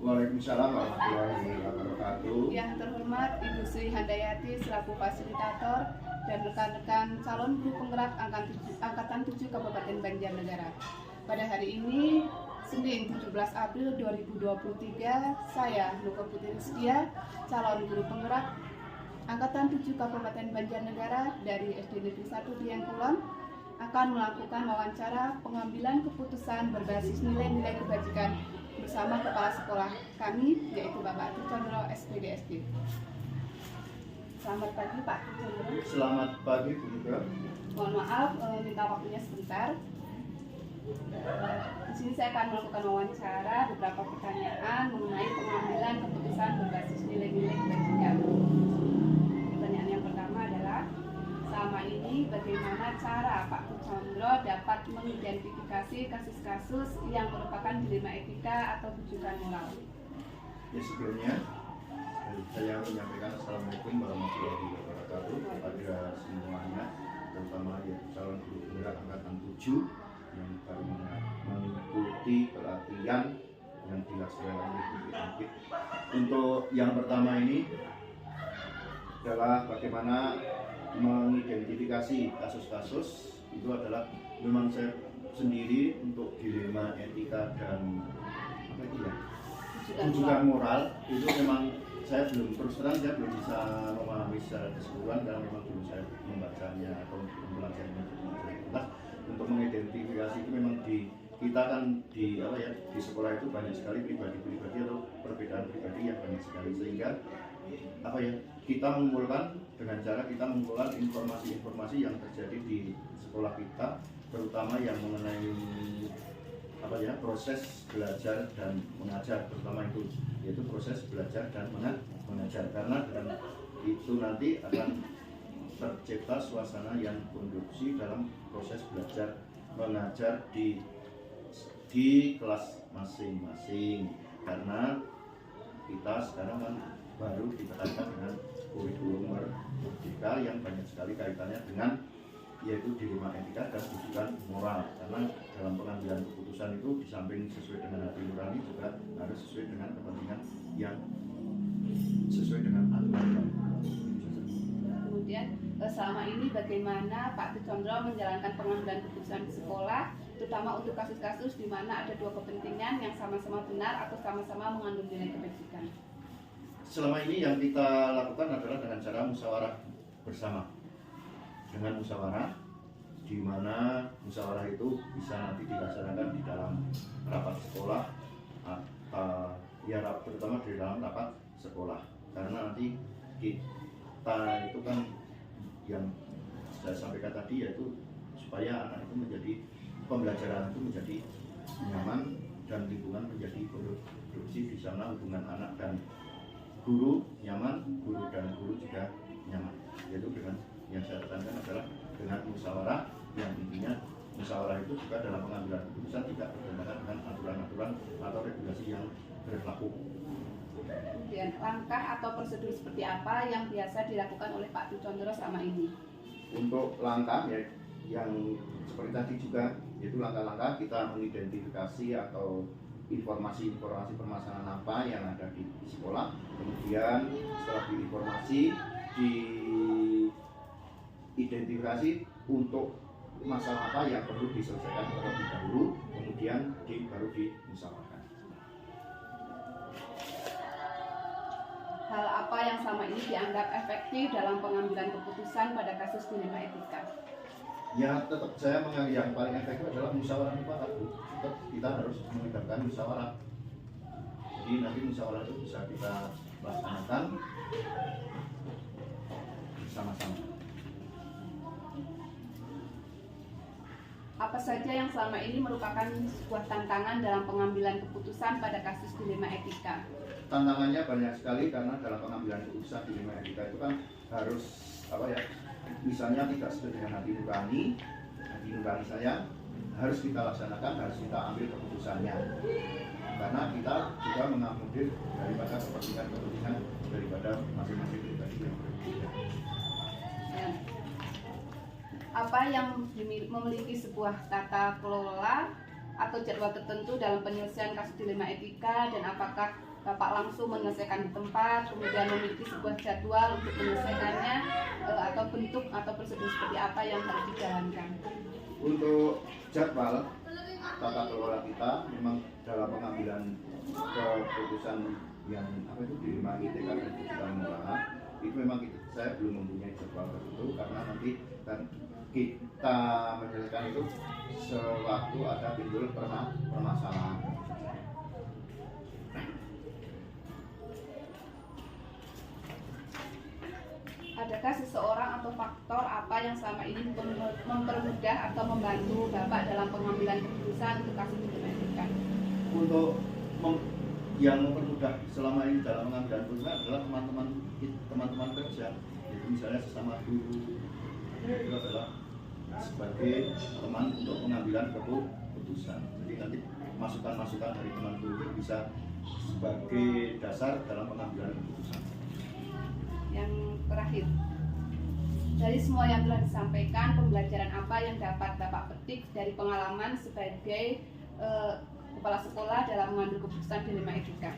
Waalaikumsalam warahmatullahi wabarakatuh. Yang terhormat Ibu Sri Handayati selaku fasilitator dan rekan-rekan calon guru penggerak Angkatan 7 Kabupaten Banjarnegara. Pada hari ini, Senin 17 April 2023, saya Nuka Putri Rizkia, calon guru penggerak Angkatan 7 Kabupaten Banjarnegara dari SD Negeri 1 Dieng Kulon, akan melakukan wawancara pengambilan keputusan berbasis nilai-nilai kebajikan bersama kepala sekolah kami, yaitu Bapak Ati Condro SPDSD. Selamat pagi Pak Ati Condro. Selamat pagi Bu Nuka. Mohon maaf, minta waktunya sebentar. Di sini saya akan melakukan wawancara beberapa pertanyaan mengenai pengambilan keputusan berbasis nilai-nilai kebajikan. Pertanyaan yang pertama adalah, selama ini bagaimana cara Pak Condro dapat mengidentifikasi kasus-kasus yang merupakan dilema etika atau rujukan moral? Ya, sebelumnya saya menyampaikan Assalamualaikum warahmatullahi wabarakatuh kepada semuanya, terutama calon guru penggerak Angkatan 7 yang baru mengikuti pelatihan yang dilaksanakan oleh BPKP. Untuk yang pertama ini adalah bagaimana mengidentifikasi kasus-kasus. Itu adalah memang saya sendiri untuk dilema etika dan apa itu ya, rujukan moral, itu memang saya belum, terus terang saya belum bisa memahami secara keseluruhan karena memang belum saya membacanya atau mempelajarinya untuk mengidentifikasi itu memang kita kan di sekolah itu banyak sekali pribadi-pribadi atau perbedaan pribadi yang banyak sekali, sehingga kita mengumpulkan dengan cara kita mengumpulkan informasi-informasi yang terjadi di sekolah kita, terutama yang mengenai proses belajar dan mengajar, terutama itu yaitu proses belajar dan mengajar, karena dengan itu nanti akan tercipta suasana yang kondusif dalam proses belajar mengajar di kelas masing-masing, karena kita sekarang kan baru ditekankan dengan kurikulum merdeka yang banyak sekali kaitannya dengan yaitu dilema etika dan rujukan moral, karena dalam pengambilan keputusan itu di samping sesuai dengan hati nurani juga harus sesuai dengan kepentingan yang sesuai dengan aturan. Kemudian selama ini bagaimana Pak Ati Condro menjalankan pengambilan keputusan di sekolah, terutama untuk kasus-kasus di mana ada dua kepentingan yang sama-sama benar atau sama-sama mengandung nilai kebajikan? Selama ini yang kita lakukan adalah dengan cara musyawarah bersama. Dengan musyawarah, di mana musyawarah itu bisa nanti dilaksanakan di dalam rapat sekolah, terutama di dalam rapat sekolah, karena nanti kita itu kan yang saya sampaikan tadi, yaitu supaya anak itu menjadi pembelajaran itu menjadi nyaman dan lingkungan menjadi produksi, di sana hubungan anak dan guru nyaman, guru dan guru juga nyaman. Yaitu dengan yang saya tekankan adalah dengan musyawarah, yang intinya musyawarah itu juga dalam pengambilan keputusan tidak bertentangan dengan aturan-aturan atau regulasi yang berlaku. Kemudian langkah atau prosedur seperti apa yang biasa dilakukan oleh Pak Ati Condro selama ini? Untuk langkah ya, yang seperti tadi juga, yaitu langkah-langkah kita mengidentifikasi atau informasi-informasi permasalahan apa yang ada di sekolah, kemudian setelah diinformasi, diidentifikasi untuk masalah apa yang perlu diselesaikan terlebih dahulu, kemudian baru dimusyawarahkan. Hal apa yang selama ini dianggap efektif dalam pengambilan keputusan pada kasus dilema etika? Ya, tetap saya menganggap yang paling efektif adalah musyawarah mufakat. Tetap kita harus mengadakan musyawarah. Jadi nanti musyawarah itu bisa kita laksanakan bersama-sama. Apa saja yang selama ini merupakan sebuah tantangan dalam pengambilan keputusan pada kasus dilema etika? Tantangannya banyak sekali, karena dalam pengambilan keputusan dilema etika itu kan harus misalnya tidak sesuai dengan hati nurani saya, harus kita laksanakan, harus kita ambil keputusannya, karena kita juga mengakomodir daripada kepentingan daripada masing-masing pribadi yang berbeda. Apa yang memiliki sebuah tata kelola atau jadwal tertentu dalam penyelesaian kasus dilema etika, dan apakah Bapak langsung menyelesaikan di tempat, kemudian memiliki sebuah jadwal untuk menyelesaikannya, atau bentuk atau prosedur seperti apa yang harus dijalankan? Untuk jadwal tata kelola kita memang dalam pengambilan keputusan yang dilema etika dan keputusan moral itu memang saya belum mempunyai jadwal tertentu, karena nanti kan kita menyelesaikan itu sewaktu ada timbul permasalahan. Adakah seseorang atau faktor apa yang selama ini mempermudah atau membantu Bapak dalam pengambilan keputusan untuk kasus dilema etika? Untuk yang mempermudah selama ini dalam pengambilan keputusan adalah teman-teman kerja, jadi misalnya sesama guru, itu adalah sebagai teman untuk pengambilan keputusan. Jadi nanti masukan-masukan dari teman guru bisa sebagai dasar dalam pengambilan keputusan. Yang terakhir, dari semua yang telah disampaikan, pembelajaran apa yang dapat Bapak petik dari pengalaman sebagai kepala sekolah dalam mengambil keputusan dilema etika?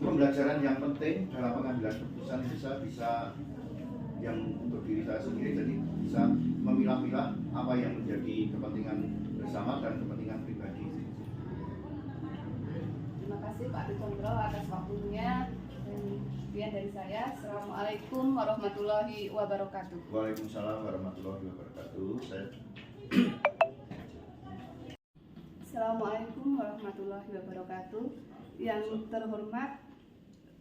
Pembelajaran yang penting dalam pengambilan keputusan bisa yang untuk diri saya sendiri, jadi bisa memilah-milah apa yang menjadi kepentingan bersama dan kepentingan pribadi. Terima kasih Pak Ditondro atas waktunya. Sekian dari saya. Assalamualaikum warahmatullahi wabarakatuh. Waalaikumsalam warahmatullahi wabarakatuh. Assalamualaikum warahmatullahi wabarakatuh. Yang terhormat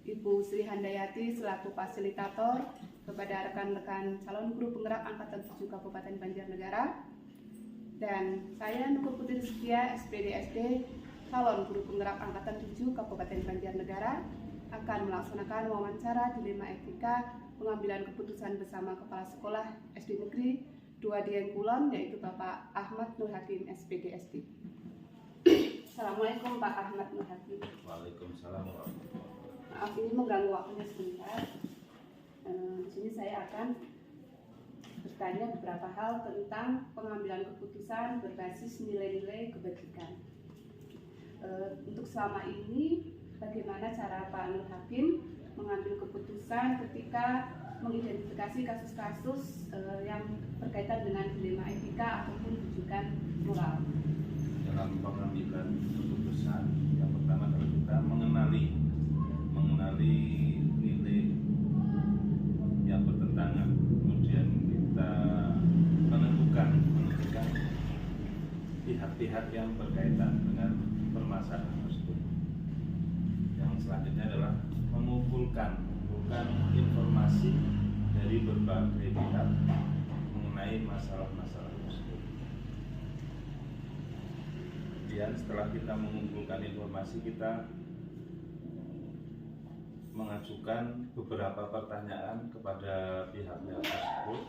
Ibu Sri Handayati selaku fasilitator, kepada rekan-rekan calon guru penggerak Angkatan 7 Kabupaten Banjarnegara, dan saya Nukur Putri Setia, SPD SD, calon guru penggerak Angkatan 7 Kabupaten Banjarnegara, akan melaksanakan wawancara dilema etika pengambilan keputusan bersama Kepala Sekolah SD Negeri 2 Dieng Kulon, yaitu Bapak Ahmad Nur Hakim, SPD SD. Assalamualaikum Pak Ahmad Nur Hakim. Waalaikumsalam warahmatullahi wabarakatuh. Maaf ini mengganggu waktunya sebentar. Di sini saya akan bertanya beberapa hal tentang pengambilan keputusan berbasis nilai-nilai kebajikan. Untuk selama ini, bagaimana cara Pak Nur Hakim mengambil keputusan ketika mengidentifikasi kasus-kasus yang berkaitan dengan dilema etika ataupun rujukan moral? Dalam pengambilan keputusan, yang pertama adalah kita mengenali nilai yang bertentangan, kemudian kita menentukan pihak-pihak yang berkaitan dengan permasalahan tersebut. Yang selanjutnya adalah mengumpulkan informasi dari berbagai pihak mengenai masalah-masalah tersebut. Kemudian setelah kita mengumpulkan informasi, kita mengajukan beberapa pertanyaan kepada pihak-pihak tersebut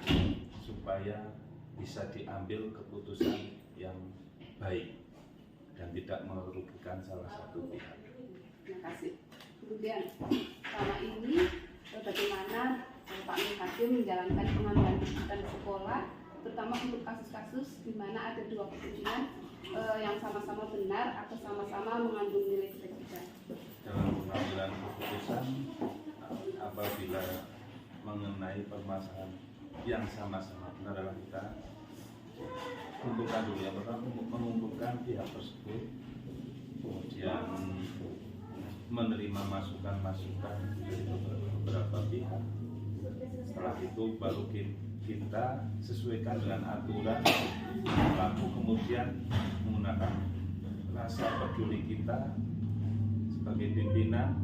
supaya bisa diambil keputusan yang baik dan tidak merugikan salah satu pihak. Terima kasih. Kemudian selama ini bagaimana Pak Nur Hakim menjalankan pengambilan keputusan di sekolah, terutama untuk kasus-kasus di mana ada dua kepentingan yang sama-sama benar atau sama-sama mengandung nilai kebajikan? Dalam pengambilan keputusan, apabila mengenai permasalahan yang sama-sama benar, adalah kita kumpulkan dulu. Yang pertama, mengumpulkan pihak tersebut, kemudian menerima masukan-masukan dari beberapa pihak. Setelah itu baru kita sesuaikan dengan aturan yang berlaku, kemudian menggunakan rasa peduli kita sebagai pimpinan,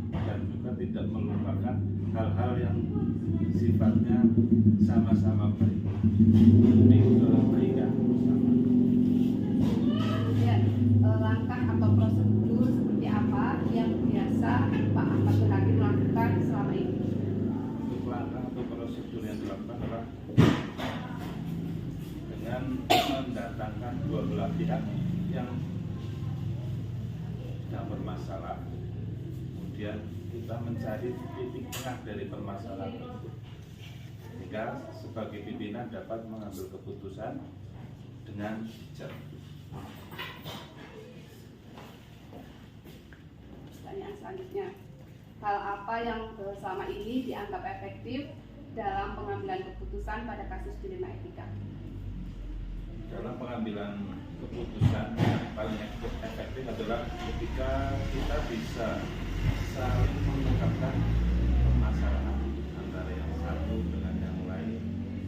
dan juga tidak melupakan hal-hal yang sifatnya sama-sama baik demi kebaikan bersama. Ya, langkah atau prosedur seperti apa yang biasa Pak Ahmad Nur Hakim lakukan selama ini? Untuk langkah atau prosedur yang dilakukan adalah dengan mendatangkan dua belah pihak yang bermasalah, kemudian kita mencari titik tengah dari permasalahan tersebut, sehingga sebagai pimpinan dapat mengambil keputusan dengan bijak. Pertanyaan selanjutnya, hal apa yang selama ini dianggap efektif dalam pengambilan keputusan pada kasus dilema etika? Dalam pengambilan keputusan yang paling efektif adalah ketika kita bisa saling mengungkapkan permasalahan antara yang satu dengan yang lain.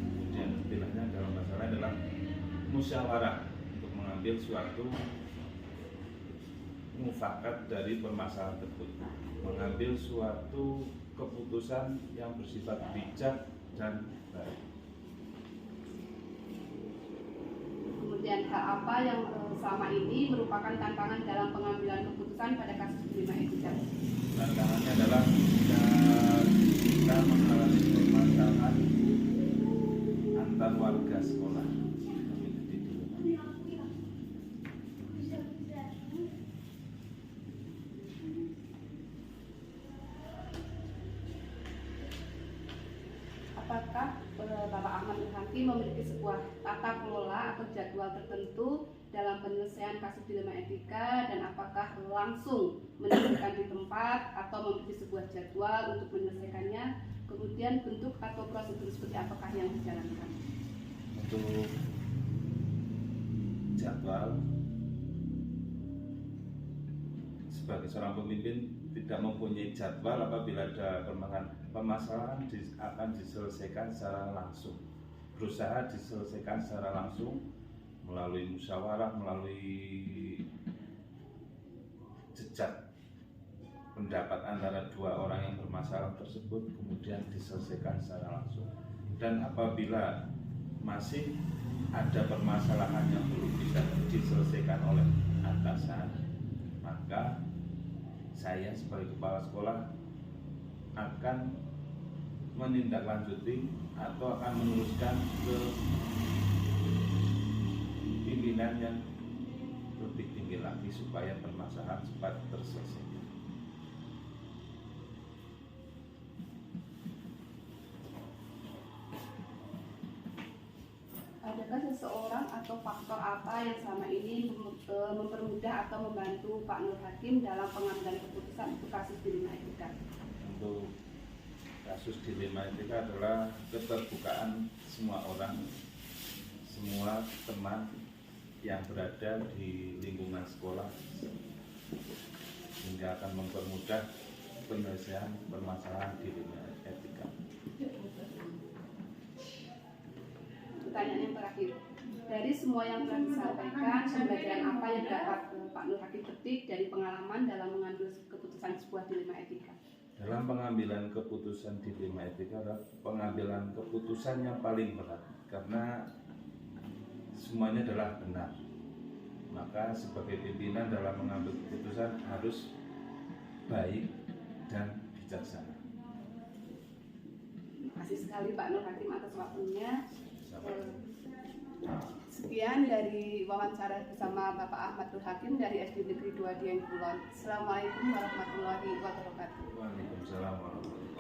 Kemudian istilahnya dalam masalah adalah musyawarah untuk mengambil suatu mufakat dari permasalahan tersebut, mengambil suatu keputusan yang bersifat bijak dan baik. Kemudian hal apa yang selama ini merupakan tantangan dalam pengambilan keputusan pada kasus dilema etika? Tantangannya adalah kita mengalami permasalahan antar warga sekolah. Apakah Bapak Ahmad Nurhaki memiliki sebuah tata kelola atau jadwal tertentu dalam penyelesaian kasus dilema etika, dan apakah langsung menyelesaikan di tempat atau memiliki sebuah jadwal untuk menyelesaikannya? Kemudian bentuk atau prosedur seperti apakah yang dijalankan? Untuk jadwal, sebagai seorang pemimpin tidak mempunyai jadwal apabila ada permasalahan akan diselesaikan secara langsung, berusaha diselesaikan secara langsung melalui musyawarah, melalui jejak pendapat antara dua orang yang bermasalah tersebut, kemudian diselesaikan secara langsung. Dan apabila masih ada permasalahan yang belum bisa diselesaikan oleh atasan, maka saya sebagai kepala sekolah akan menindaklanjuti atau akan meneruskan ke pimpinan yang lebih tinggi lagi supaya permasalahan cepat terselesaikan. Adakah seseorang atau faktor apa yang selama ini mempermudah atau membantu Pak Nur Hakim dalam pengambilan keputusan untuk kasus dilema etika? Untuk kasus dilema etika adalah keterbukaan semua orang, semua teman yang berada di lingkungan sekolah, sehingga akan mempermudah penyelesaian permasalahan dilema etika. Pertanyaan yang terakhir, dari semua yang telah disampaikan, pembelajaran apa yang dapat Pak Nur Hakim petik dari pengalaman dalam mengambil keputusan sebuah dilema etika? Dalam pengambilan keputusan dilema etika adalah pengambilan keputusan yang paling berat, karena semuanya adalah benar. Maka sebagai pimpinan dalam mengambil keputusan harus baik dan bijaksana. Terima kasih sekali Pak Nur Hakim atas waktunya. Sekian dari wawancara bersama Bapak Ahmad Nur Hakim dari SD Negeri 2 Dieng Kulon. Assalamualaikum warahmatullahi wabarakatuh. Waalaikumsalam warahmatullahi wabarakatuh.